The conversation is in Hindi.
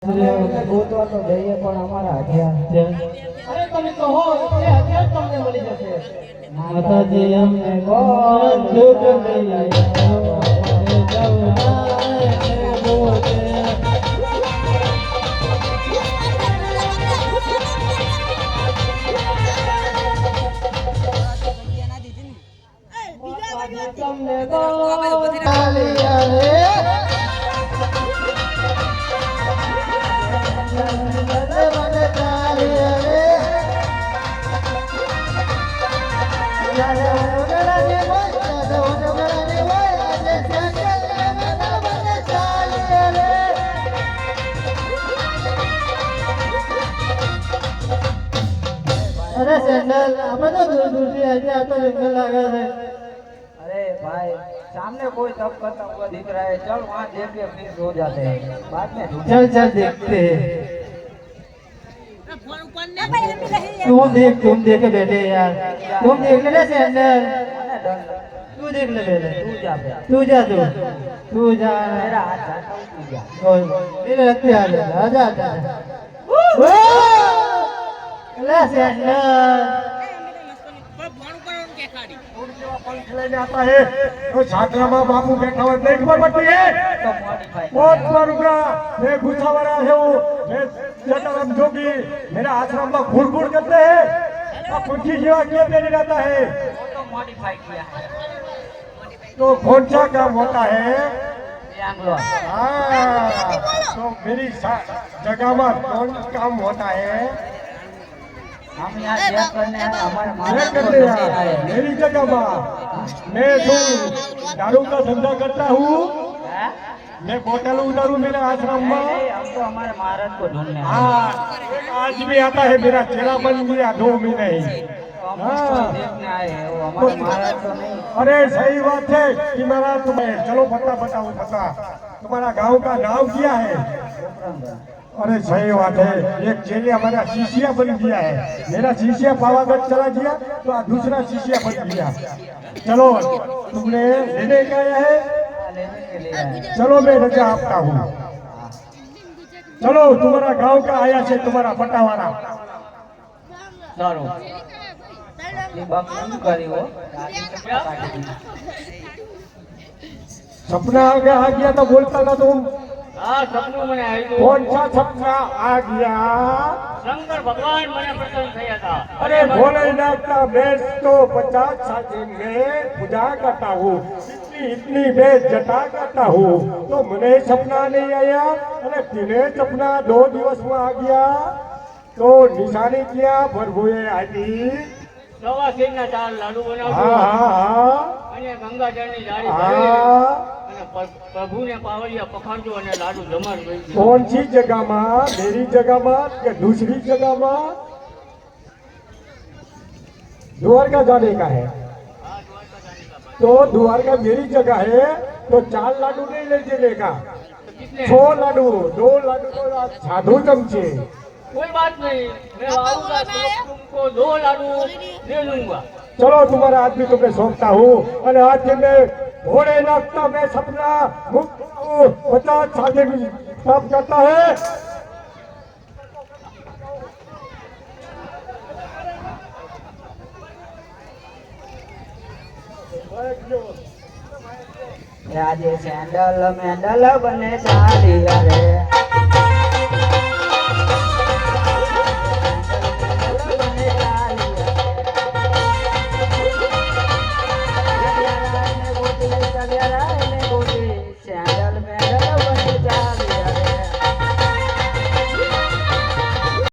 ગોતવા તો જઈએ પણ અમારા હથિયાર અરે તમે કહો એ હથિયાર તમને મળી જશે માતાજી અમને કોણ દુઃખ લઈ આવ્યો તમને अरे सैंडल हमें तो दूर दूर से ऐसे आता जंगल लगा है। अरे भाई सामने कोई तब करता हुआ दिख रहा है चल वहाँ देख के फिर सो जाते हैं बाद में चल चल देखते हैं तुम देख के बैठे यार तुम देख ले सैंडल तू देख ले पहले तू जा मेरा हाथ जाता हूँ तू जा मेरे रखते आ जा ले सैंडल आता है तो छात्रा में बापू बैठा हुआ नहीं खबर पड़ती है बहुत मारूंगा मैं गुस्सा वाला है वो मैं जटाराम जोगी मेरा आश्रम में घूर करते हैं अब कुछ सेवा किया नहीं रहता है तो मॉडिफाई किया है तो कौन सा काम होता है बैंगलोर तो मेरी जगह में कौन काम होता है हम यहाँ चेक करने आए हमारे चेक करने आए मेरी जगह में मैं जो दारू का धंधा करता हूँ मैं बोतल उतारू मेरे आश्रम में हम तो हमारे महाराज को ढूंढने हाँ आज भी आता है मेरा चेहरा बन गया 2 महीने ही देखने आए हैं वो हमारे महाराज तो नहीं अरे सही बात है कि मेरा तुम्हें चलो बताओ तुम्हारा गांव का नाम क्या है अरे सही बात है एक चेले हमारा शिष्या बन गया है मेरा शिष्या पावागढ़ चला गया तो दूसरा शिष्या बन गया चलो तुमने लेने का है लेने के लिए आए चलो मैं रजा आपका हूँ चलो तुम्हारा गांव का आया से तुम्हारा पटावाना सारो बाप नहीं करी वो सपना आ गया तो बोलता था तुम हाँ सपनों में आई तो कौन सा सपना आ गया शंकर भगवान मैंने प्रसन्न किया था अरे भोलेनाथ का बेस तो 50 साल से मैं पूजा करता हूँ इतनी बेस जटा करता हूँ तो मुझे सपना नहीं आया अरे तिने सपना 2 दिवस में आ गया तो निशानी किया प्रभुए आदि सवा सिंह ना 4 लाडू बनावतो हाँ અને ગંગાજળની જાળી हाँ અને પ્રભુને પાવડિયા પખાડજો અને લાડુ જમાડજો कौन सी जगह में मेरी जगह में या दूसरी जगह में द्वारका जाने का है तो द्वारका मेरी जगह है तो 4 लाडू नहीं ले देने का 6 लाडू 2 लाडू तो साधु चमचे कोई बात नहीं मैं आऊंगा तो तुमको 2 लाडू दे दूंगा चलो तुम्हारा आदमी तुम्हें सौंपता हूँ और आज से मैं भोलेनाथ का मैं सपना 50 साल से काम करता है આજે સેન્ડલ મેન્ડલ બને ચાલી રે